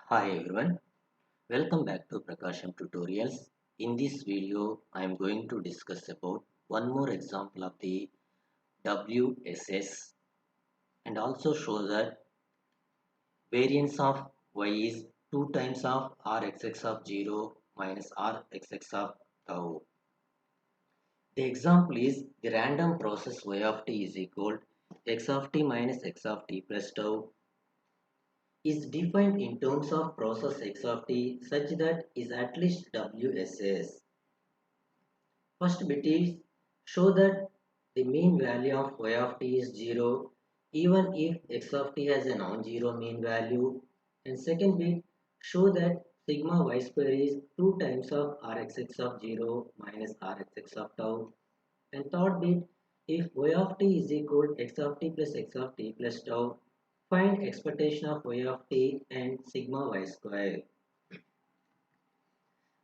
Hi everyone, welcome back to PRAKASAM tutorials. In this video, I am going to discuss about one more example of the WSS and also show that variance of y is 2 times of Rxx of 0 minus Rxx of tau. The example is the random process y of t is equal x of t minus x of t plus tau is defined in terms of process x of t such that is at least WSS. First bit is show that the mean value of y of t is 0 even if x of t has a non-zero mean value, and second bit show that sigma y square is 2 times of Rxx of 0 minus Rxx of tau, and third bit if y of t is equal x of t plus x of t plus tau, find expectation of y of t and sigma y square.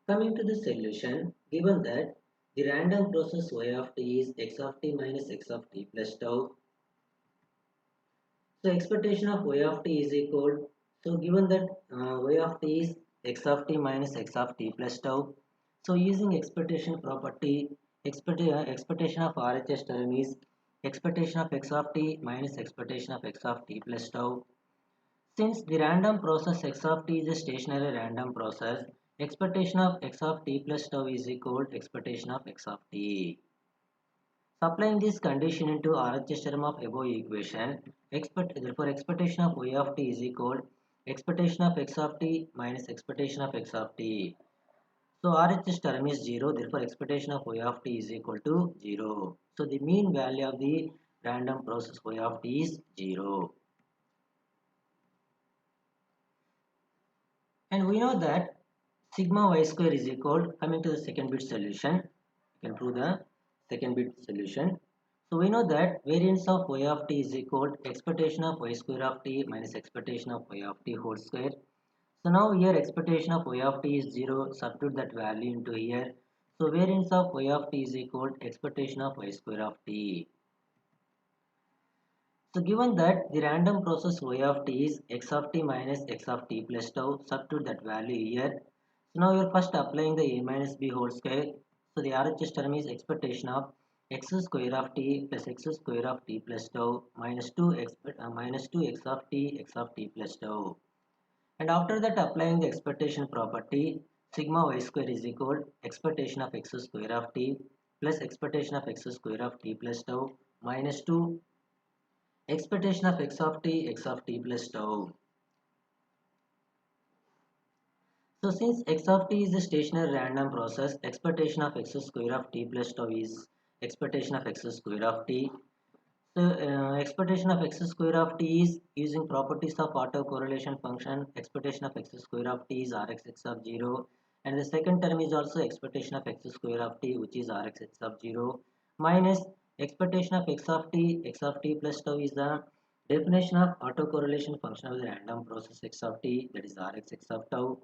Coming to the solution, given that the random process y of t is x of t minus x of t plus tau, so expectation of y of t is equal, so given that y of t is x of t minus x of t plus tau, so using expectation property, expectation of RHS term is expectation of x of t minus expectation of x of t plus tau. Since the random process x of t is a stationary random process, expectation of x of t plus tau is equal to expectation of x of t. Supplying this condition into RHS term of above equation, therefore expectation of y of t is equal to expectation of x of t minus expectation of x of t. So RHS term is 0, therefore expectation of y of t is equal to 0. So the mean value of the random process y of t is 0. And we know that sigma y square is equal, coming to the second bit solution, you can prove the second bit solution. So we know that variance of y of t is equal to expectation of y square of t minus expectation of y of t whole square. So now here expectation of y of t is 0, substitute that value into here. So variance of y of t is equal to expectation of y square of t. So given that the random process y of t is x of t minus x of t plus tau, substitute that value here. So now you are first applying the a minus b whole square. So the RHS term is expectation of x square of t plus x square of t plus tau minus 2x x of t plus tau. And after that applying the expectation property, sigma y square is equal expectation of x square of t plus expectation of x square of t plus tau minus 2 expectation of x of t plus tau. So since x of t is a stationary random process, expectation of x square of t plus tau is expectation of x square of t. So expectation of x square of t is using properties of autocorrelation function. Expectation of x square of t is Rxx of 0, and the second term is also expectation of x square of t, which is Rxx of 0, minus expectation of x of t plus tau is the definition of autocorrelation function of the random process x of t, that is Rxx of tau.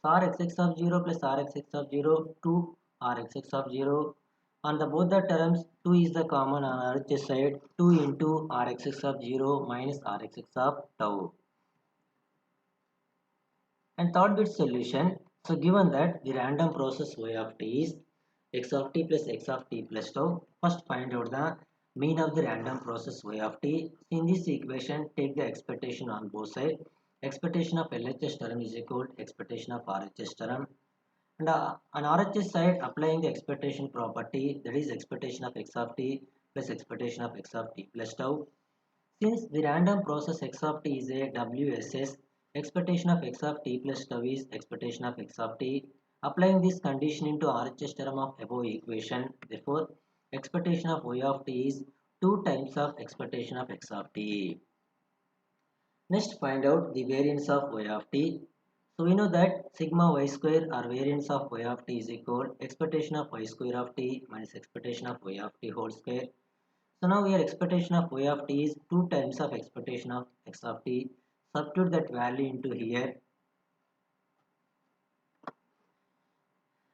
So Rxx of 0 plus Rxx of 0 to Rxx of 0, on the both the terms 2 is the common on RHS side, 2 into Rxx of 0 minus Rxx of tau. And third bit solution, so given that the random process y of t is x of t plus x of t plus tau, first find out the mean of the random process y of t. In this equation, take the expectation on both sides. Expectation of LHS term is equal to expectation of RHS term. And on RHS side, applying the expectation property, that is expectation of x of t plus expectation of x of t plus tau. Since the random process x of t is a WSS, expectation of x of t plus tau is expectation of x of t. Applying this condition into RHS term of above equation, therefore expectation of y of t is 2 times of expectation of x of t. Next, find out the variance of y of t. So we know that sigma y square or variance of y of t is equal expectation of y square of t minus expectation of y of t whole square. So now here expectation of y of t is 2 times of expectation of x of t. Substitute that value into here.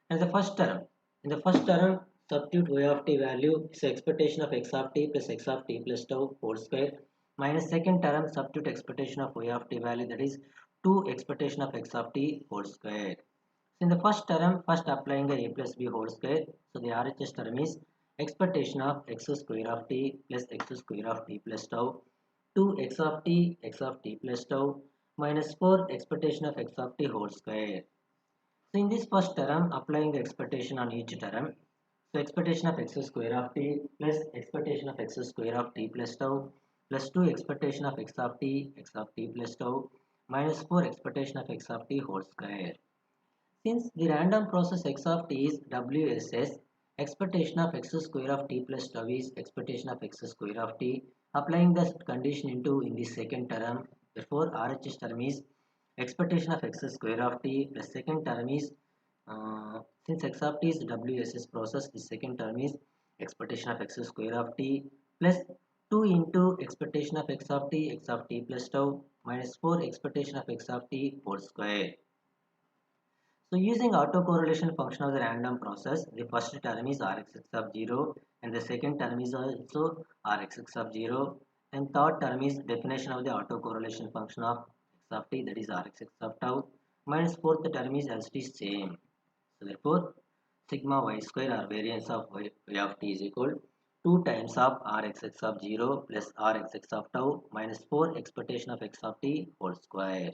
And in the first term, substitute y of t value is expectation of x of t plus x of t plus tau whole square minus second term substitute expectation of y of t value, that is 2 expectation of x of t whole square. In the first term, first applying the a plus b whole square. So the RHS term is expectation of x square of t plus x square of t plus tau, 2 x of t plus tau minus 4 expectation of x of t whole square. So in this first term, applying the expectation on each term. So expectation of x square of t plus expectation of x square of t plus tau plus 2 expectation of x of t plus tau minus 4 expectation of x of t whole square. Since the random process x of t is WSS, expectation of x square of t plus tau is expectation of x square of t. Applying the condition into in the second term, therefore RHS term is expectation of x square of t plus second term is since x of t is WSS process, the second term is expectation of x square of t plus 2 into expectation of x of t plus tau minus 4 expectation of x of t whole square. So using autocorrelation function of the random process, the first term is Rxx of 0 and the second term is also Rxx of 0 and third term is definition of the autocorrelation function of x of t, that is Rxx of tau, minus fourth term is LT same. So therefore sigma y square or variance of y of t is equal 2 times of Rxx of 0 plus Rxx of tau minus 4 expectation of x of t whole square.